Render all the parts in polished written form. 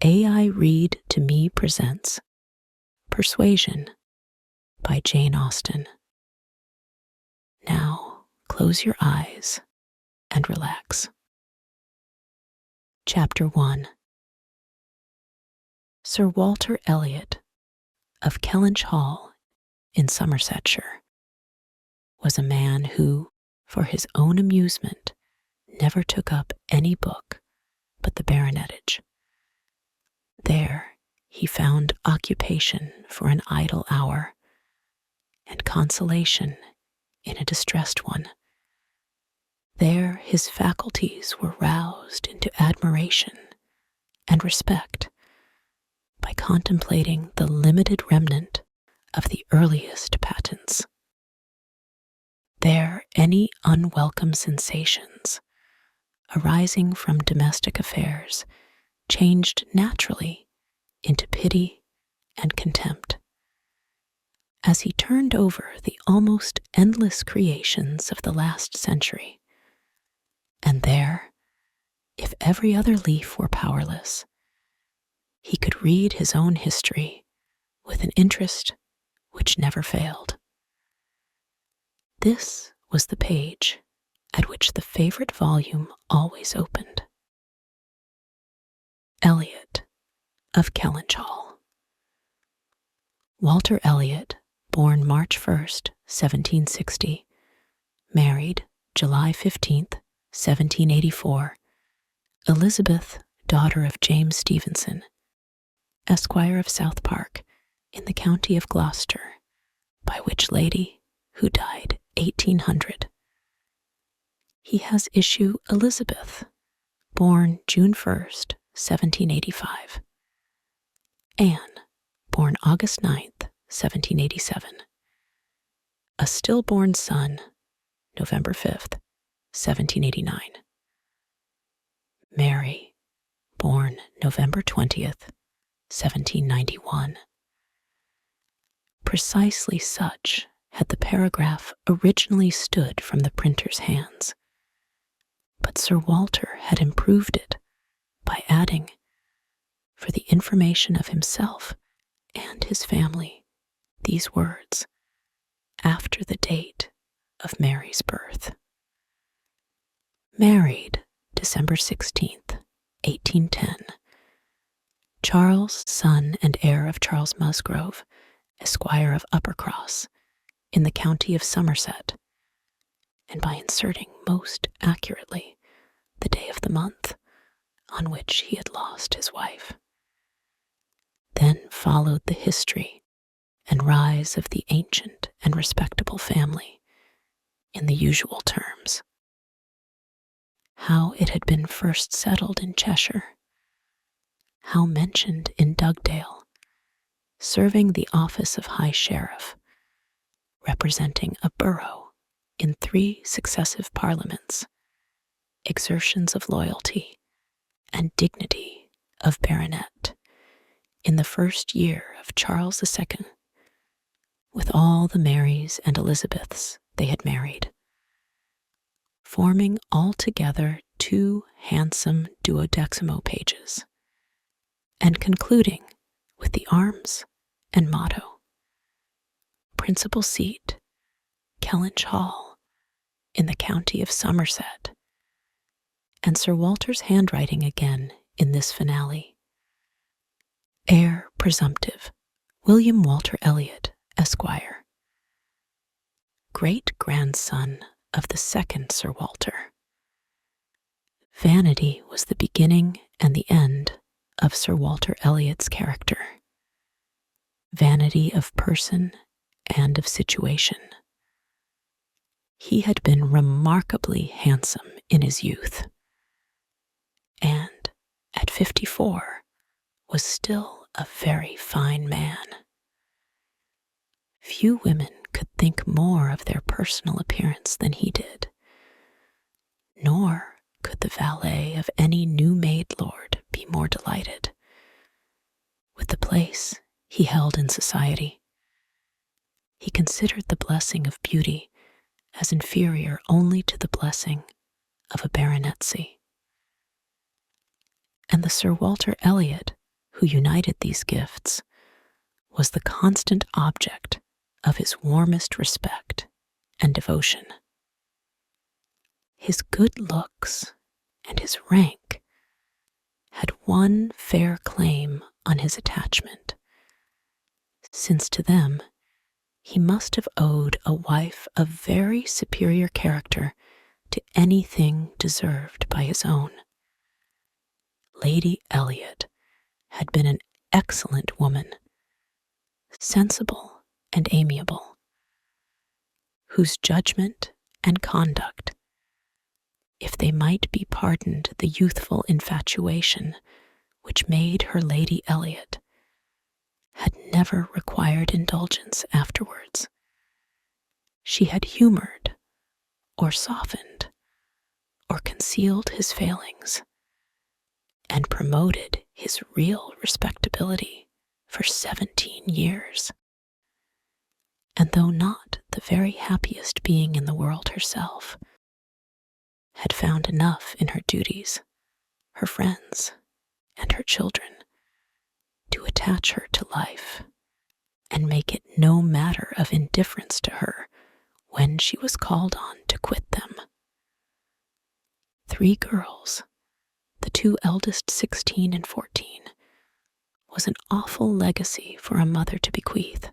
AI Read to Me presents Persuasion by Jane Austen. Now, close your eyes and relax. Chapter 1. Sir Walter Elliot of Kellynch Hall in Somersetshire was a man who, for his own amusement, never took up any book but the baronetage. There he found occupation for an idle hour and consolation in a distressed one. There his faculties were roused into admiration and respect by contemplating the limited remnant of the earliest patents. There any unwelcome sensations arising from domestic affairs changed naturally into pity and contempt. As he turned over the almost endless creations of the last century, and there, if every other leaf were powerless, he could read his own history with an interest which never failed. This was the page at which the favorite volume always opened. Elliot of Kellynch Hall. Walter Elliot, born March 1st, 1760, married July 15th, 1784, Elizabeth, daughter of James Stevenson, Esquire of South Park, in the county of Gloucester, by which lady, who died 1800. He has issue Elizabeth, born June 1st, 1785. Anne, born August 9th, 1787. A stillborn son, November 5th, 1789. Mary, born November 20th, 1791. Precisely such had the paragraph originally stood from the printer's hands, but Sir Walter had improved it by adding, for the information of himself and his family, these words, after the date of Mary's birth. Married December 16th, 1810. Charles, son and heir of Charles Musgrove, Esquire of Uppercross, in the county of Somerset, and by inserting most accurately the day of the month on which he had lost his wife. Then followed the history and rise of the ancient and respectable family in the usual terms. How it had been first settled in Cheshire, how mentioned in Dugdale, serving the office of High Sheriff, representing a borough in 3 successive parliaments, exertions of loyalty and dignity of baronet in the first year of Charles II, with all the Marys and Elizabeths they had married, forming altogether 2 handsome 12mo pages, and concluding with the arms and motto, principal seat, Kellynch Hall, in the county of Somerset, and Sir Walter's handwriting again in this finale. Heir presumptive, William Walter Elliot, Esquire. Great-grandson of the second Sir Walter. Vanity was the beginning and the end of Sir Walter Elliot's character. Vanity of person and of situation. He had been remarkably handsome in his youth, and at 54 was still a very fine man. Few women could think more of their personal appearance than he did, nor could the valet of any new-made lord be more delighted with the place he held in society. He considered the blessing of beauty as inferior only to the blessing of a baronetcy. And the Sir Walter Elliot who united these gifts, was the constant object of his warmest respect and devotion. His good looks and his rank had one fair claim on his attachment, since to them he must have owed a wife of very superior character to anything deserved by his own. Lady Elliot had been an excellent woman, sensible and amiable, whose judgment and conduct, if they might be pardoned the youthful infatuation which made her Lady Elliot, had never required indulgence afterwards. She had humored, or softened, or concealed his failings, and promoted his real respectability for 17 years. And though not the very happiest being in the world herself, had found enough in her duties, her friends, and her children to attach her to life and make it no matter of indifference to her when she was called on to quit them. 3 girls, the 2 eldest 16 and 14, was an awful legacy for a mother to bequeath,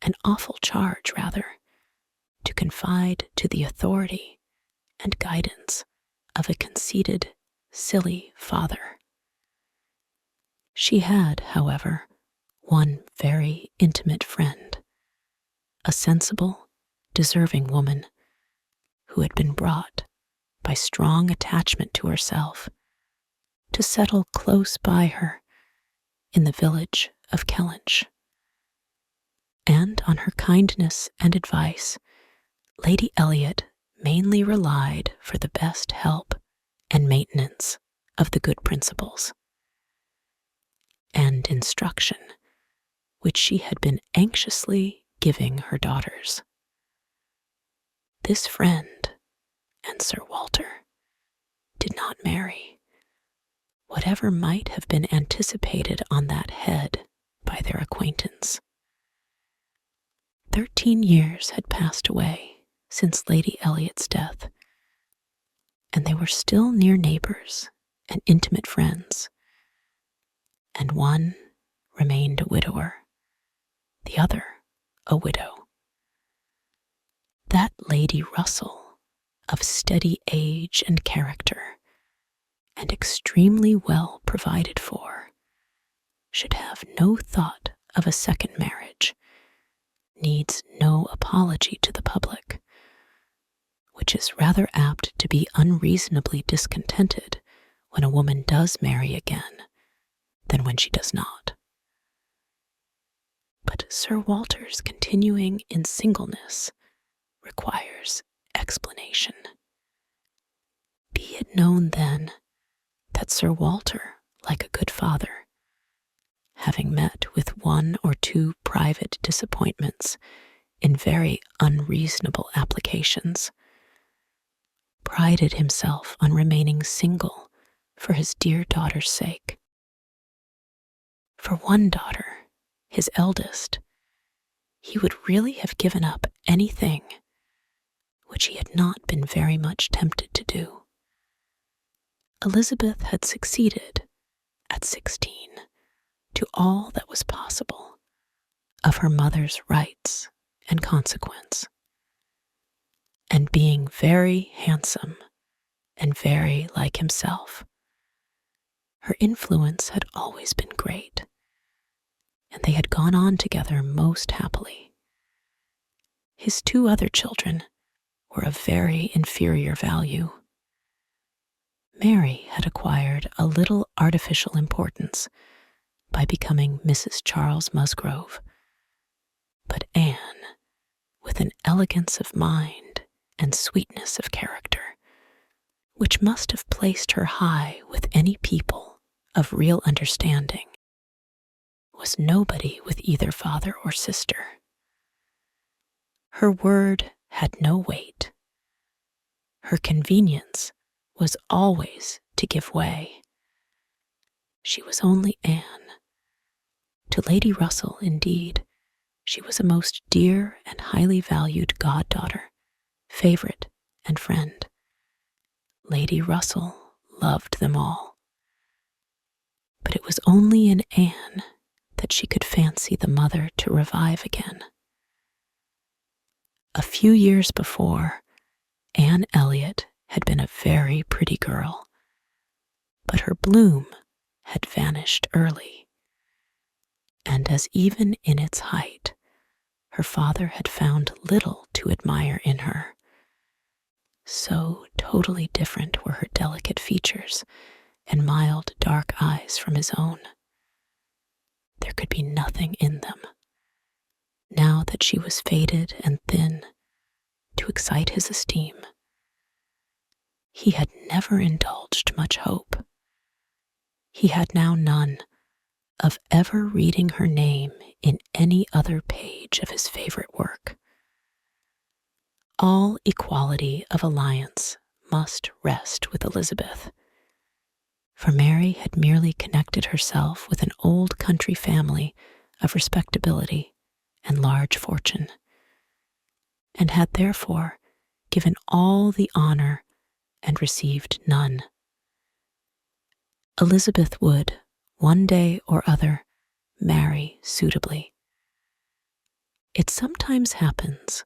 an awful charge, rather, to confide to the authority and guidance of a conceited, silly father. She had, however, one very intimate friend, a sensible, deserving woman who had been brought, by strong attachment to herself, to settle close by her in the village of Kellynch. And on her kindness and advice, Lady Elliot mainly relied for the best help and maintenance of the good principles and instruction which she had been anxiously giving her daughters. This friend and Sir Walter did not marry, whatever might have been anticipated on that head by their acquaintance. 13 years had passed away since Lady Elliot's death, and they were still near neighbors and intimate friends, and one remained a widower, the other a widow. That Lady Russell, of steady age and character, and extremely well provided for, should have no thought of a second marriage, needs no apology to the public, which is rather apt to be unreasonably discontented when a woman does marry again than when she does not. But Sir Walter's continuing in singleness requires explanation. Be it known then that Sir Walter, like a good father, having met with 1 or 2 private disappointments in very unreasonable applications, prided himself on remaining single for his dear daughter's sake. For one daughter, his eldest, he would really have given up anything which he had not been very much tempted to do. Elizabeth had succeeded, at 16, to all that was possible of her mother's rights and consequence, and being very handsome and very like himself, her influence had always been great, and they had gone on together most happily. His 2 other children were of very inferior value. Mary had acquired a little artificial importance by becoming Mrs. Charles Musgrove, but Anne, with an elegance of mind and sweetness of character, which must have placed her high with any people of real understanding, was nobody with either father or sister. Her word had no weight. Her convenience was always to give way. She was only Anne, To Lady Russell, indeed, she was a most dear and highly valued goddaughter, favorite, and friend. Lady Russell loved them all. But it was only in Anne that she could fancy the mother to revive again. A few years before, Anne Elliot had been a very pretty girl, but her bloom had vanished early, and as even in its height, her father had found little to admire in her. So totally different were her delicate features and mild dark eyes from his own. There could be nothing in them, now that she was faded and thin, to excite his esteem. He had never indulged much hope. He had now none of ever reading her name in any other page of his favorite work. All equality of alliance must rest with Elizabeth, for Mary had merely connected herself with an old country family of respectability and large fortune, and had therefore given all the honor and received none. Elizabeth would, one day or other, marry suitably. It sometimes happens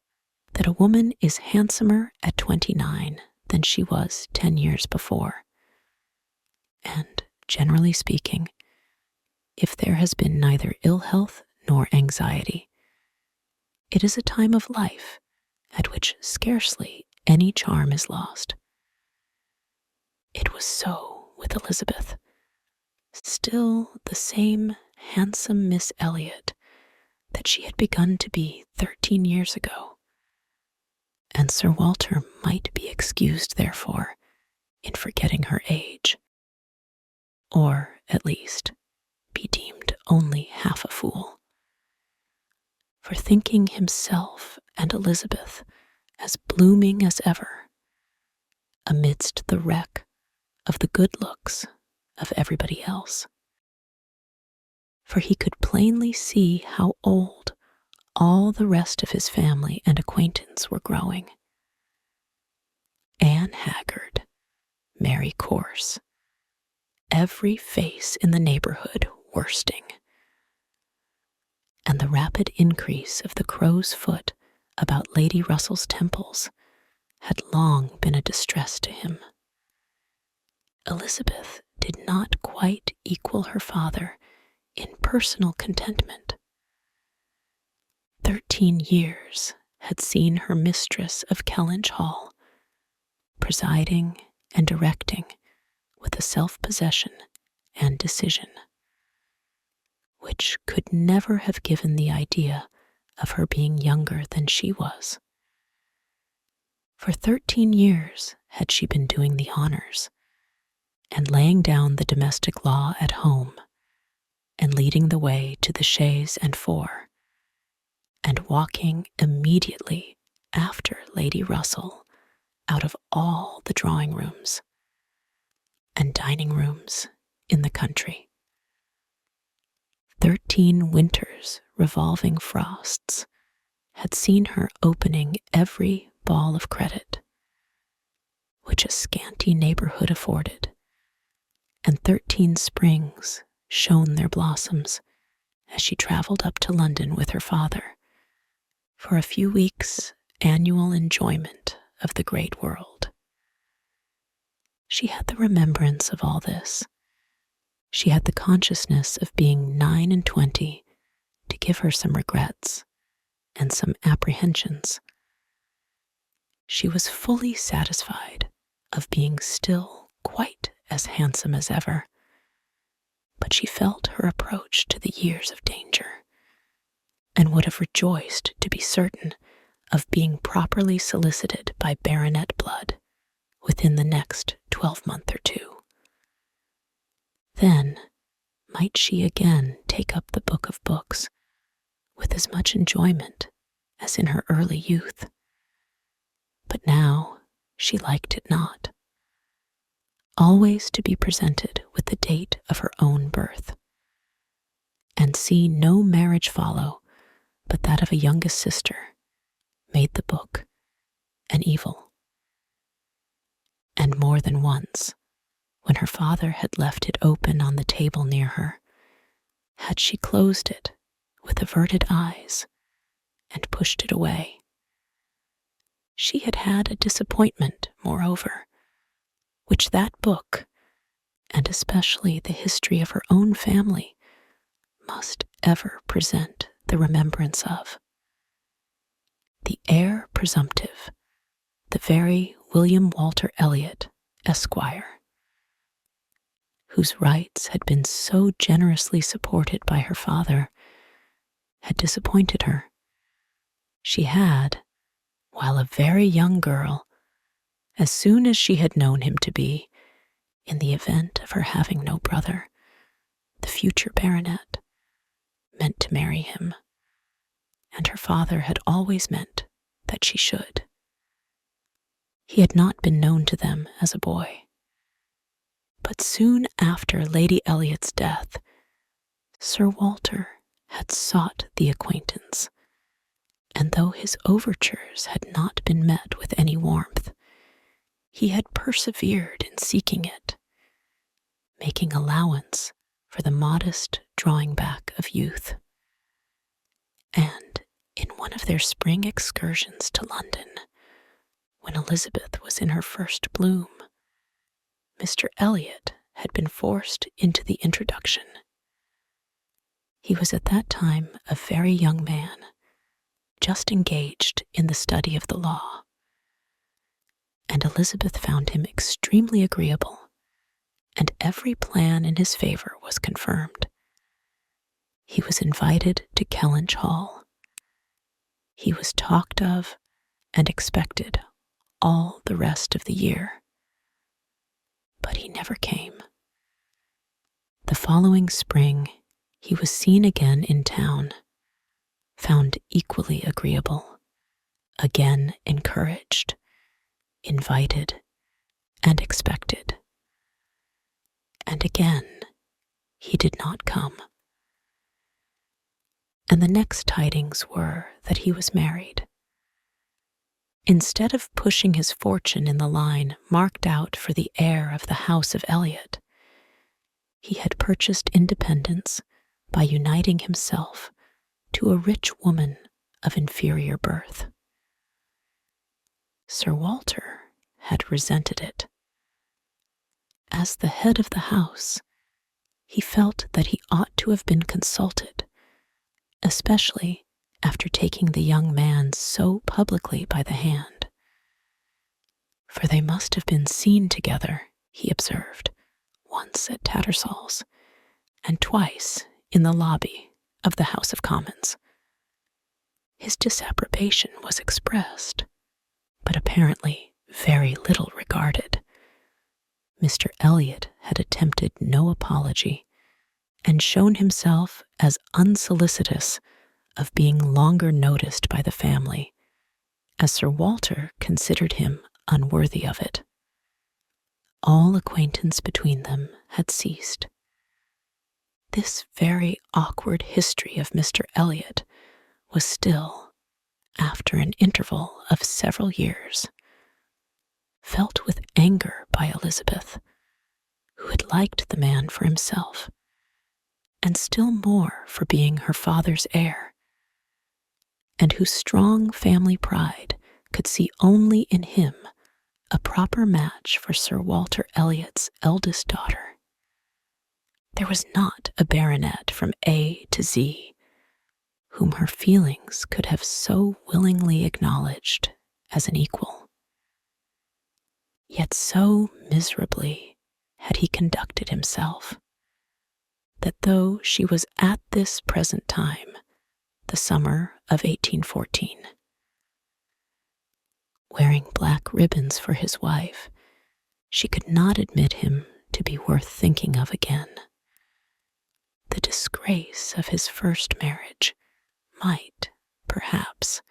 that a woman is handsomer at 29 than she was 10 years before. And, generally speaking, if there has been neither ill health nor anxiety, it is a time of life at which scarcely any charm is lost. It was so with Elizabeth, still the same handsome Miss Elliot that she had begun to be 13 years ago, and Sir Walter might be excused, therefore, in forgetting her age, or, at least, be deemed only half a fool. For thinking himself and Elizabeth as blooming as ever, amidst the wreck of the good looks of everybody else. For he could plainly see how old all the rest of his family and acquaintance were growing. Anne haggard, Mary coarse, every face in the neighborhood worsting, and the rapid increase of the crow's foot about Lady Russell's temples had long been a distress to him. Elizabeth did not quite equal her father in personal contentment. 13 years had seen her mistress of Kellynch Hall, presiding and directing with a self-possession and decision, which could never have given the idea of her being younger than she was. For 13 years had she been doing the honors, and laying down the domestic law at home, and leading the way to the chaise and four, and walking immediately after Lady Russell out of all the drawing rooms and dining rooms in the country. 13 winters revolving frosts had seen her opening every ball of credit which a scanty neighborhood afforded, and 13 springs shone their blossoms as she traveled up to London with her father for a few weeks' annual enjoyment of the great world. She had the remembrance of all this. She had the consciousness of being 29 to give her some regrets and some apprehensions. She was fully satisfied of being still quite as handsome as ever, but she felt her approach to the years of danger, and would have rejoiced to be certain of being properly solicited by baronet blood within the next 12-month or two. Then might she again take up the book of books with as much enjoyment as in her early youth. But now she liked it not. Always to be presented with the date of her own birth, and see no marriage follow but that of a youngest sister, made the book an evil. And more than once, when her father had left it open on the table near her, had she closed it with averted eyes and pushed it away. She had had a disappointment, moreover, which that book, and especially the history of her own family, must ever present the remembrance of. The heir presumptive, the very William Walter Elliot, Esquire, whose rights had been so generously supported by her father, had disappointed her. She had, while a very young girl, as soon as she had known him to be, in the event of her having no brother, the future baronet, meant to marry him, and her father had always meant that she should. He had not been known to them as a boy. But soon after Lady Elliot's death, Sir Walter had sought the acquaintance, and though his overtures had not been met with any warmth, he had persevered in seeking it, making allowance for the modest drawing back of youth. And in one of their spring excursions to London, when Elizabeth was in her first bloom, Mr. Elliot had been forced into the introduction. He was at that time a very young man, just engaged in the study of the law, and Elizabeth found him extremely agreeable, and every plan in his favor was confirmed. He was invited to Kellynch Hall. He was talked of and expected all the rest of the year. But he never came. The following spring, he was seen again in town, found equally agreeable, again encouraged, invited, and expected. And again, he did not come. And the next tidings were that he was married. Instead of pushing his fortune in the line marked out for the heir of the House of Elliot, he had purchased independence by uniting himself to a rich woman of inferior birth. Sir Walter had resented it. As the head of the house, he felt that he ought to have been consulted, especially after taking the young man so publicly by the hand. For they must have been seen together, he observed, once at Tattersall's, and twice in the lobby of the House of Commons. His disapprobation was expressed, but apparently very little regarded. Mr. Elliot had attempted no apology, and shown himself as unsolicitous of being longer noticed by the family, as Sir Walter considered him unworthy of it. All acquaintance between them had ceased. This very awkward history of Mr. Elliot was still, after an interval of several years, felt with anger by Elizabeth, who had liked the man for himself, and still more for being her father's heir, and whose strong family pride could see only in him a proper match for Sir Walter Elliot's eldest daughter. There was not a baronet from A to Z whom her feelings could have so willingly acknowledged as an equal. Yet so miserably had he conducted himself, that though she was at this present time, the summer of 1814, wearing black ribbons for his wife, she could not admit him to be worth thinking of again. The disgrace of his first marriage might, perhaps,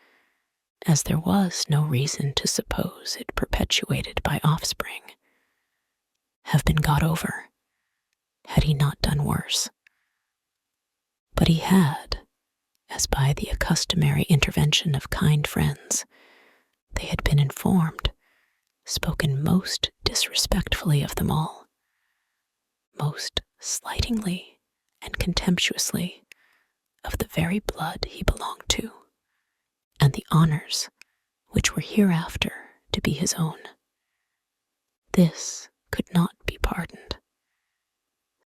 as there was no reason to suppose it perpetuated by offspring, have been got over, had he not done worse. But he had, as by the customary intervention of kind friends, they had been informed, spoken most disrespectfully of them all, most slightingly and contemptuously of the very blood he belonged to, and the honors which were hereafter to be his own. This could not be pardoned.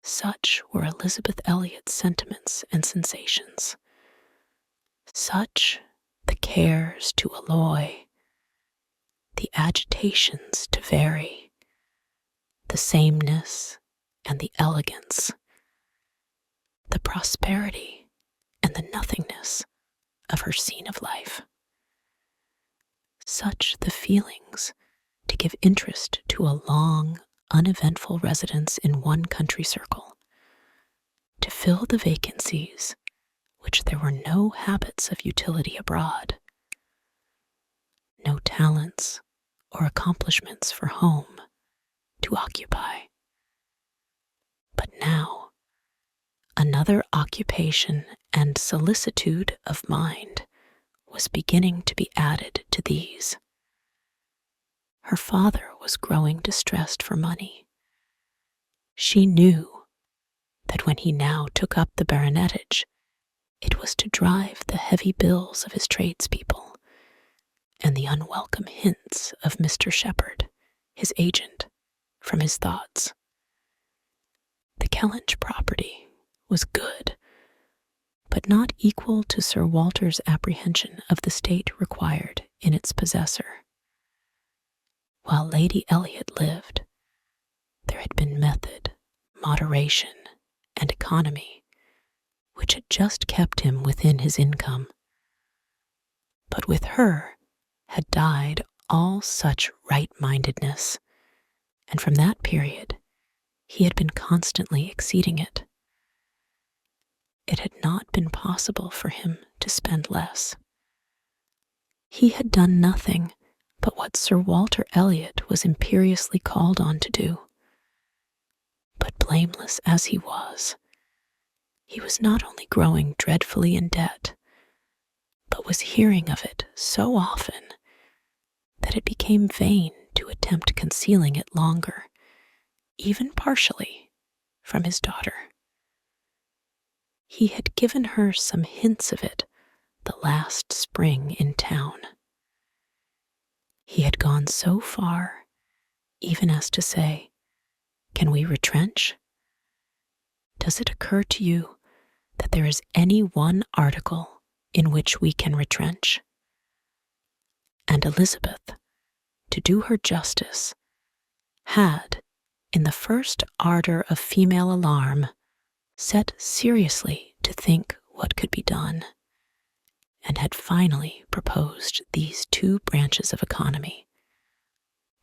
Such were Elizabeth Elliot's sentiments and sensations. Such the cares to alloy, the agitations to vary, the sameness and the elegance, the prosperity and the nothingness of her scene of life. Such the feelings to give interest to a long, uneventful residence in one country circle, to fill the vacancies which there were no habits of utility abroad, no talents or accomplishments for home to occupy. But now, another occupation and solicitude of mind was beginning to be added to these. Her father was growing distressed for money. She knew that when he now took up the baronetage, it was to drive the heavy bills of his tradespeople and the unwelcome hints of Mr. Shepherd, his agent, from his thoughts. The Kellynch property was good, but not equal to Sir Walter's apprehension of the state required in its possessor. While Lady Elliot lived, there had been method, moderation, and economy, which had just kept him within his income. But with her had died all such right-mindedness, and from that period he had been constantly exceeding it. It had not been possible for him to spend less. He had done nothing but what Sir Walter Elliot was imperiously called on to do. But blameless as he was not only growing dreadfully in debt, but was hearing of it so often that it became vain to attempt concealing it longer, even partially, from his daughter. He had given her some hints of it the last spring in town. He had gone so far, even as to say, "Can we retrench? Does it occur to you that there is any one article in which we can retrench?" And Elizabeth, to do her justice, had, in the first ardor of female alarm, set seriously to think what could be done, and had finally proposed these two branches of economy: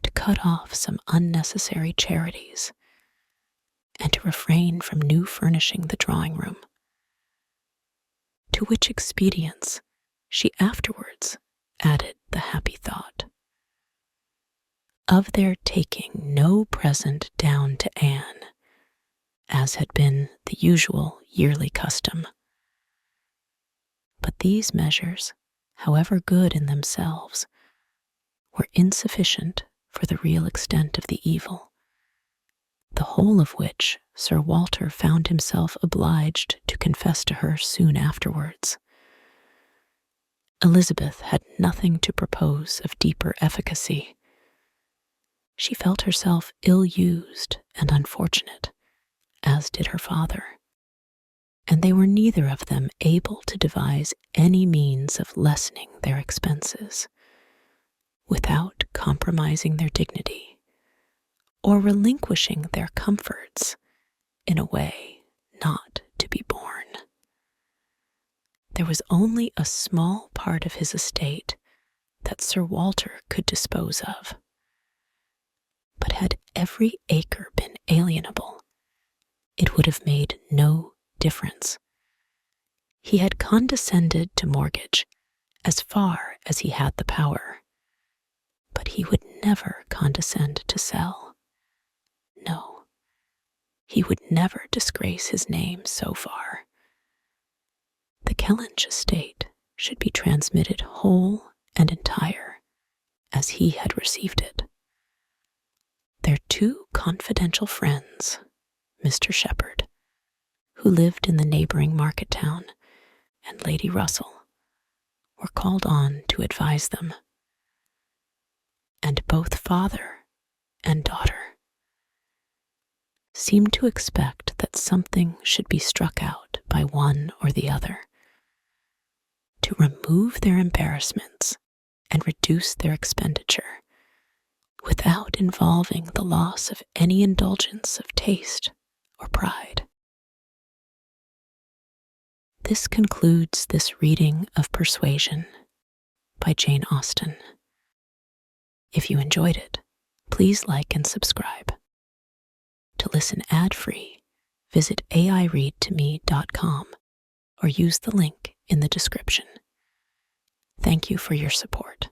to cut off some unnecessary charities, and to refrain from new furnishing the drawing-room. To which expedients she afterwards added the happy thought of their taking no present down to Anne, as had been the usual yearly custom. But these measures, however good in themselves, were insufficient for the real extent of the evil, the whole of which Sir Walter found himself obliged to confess to her soon afterwards. Elizabeth had nothing to propose of deeper efficacy. She felt herself ill-used and unfortunate, as did her father, and they were neither of them able to devise any means of lessening their expenses, without compromising their dignity, or relinquishing their comforts in a way not to be borne. There was only a small part of his estate that Sir Walter could dispose of. But had every acre been alienable, it would have made no difference. He had condescended to mortgage as far as he had the power, but he would never condescend to sell. No, he would never disgrace his name so far. the Kellynch estate should be transmitted whole and entire as he had received it. Their two confidential friends, Mr. Shepherd, who lived in the neighboring market town, and Lady Russell, were called on to advise them, and both father and daughter seemed to expect that something should be struck out by one or the other to remove their embarrassments and reduce their expenditure without involving the loss of any indulgence of taste or pride. This concludes this reading of Persuasion by Jane Austen. If you enjoyed it, please like and subscribe. To listen ad-free, visit aireadtome.com or use the link in the description. Thank you for your support.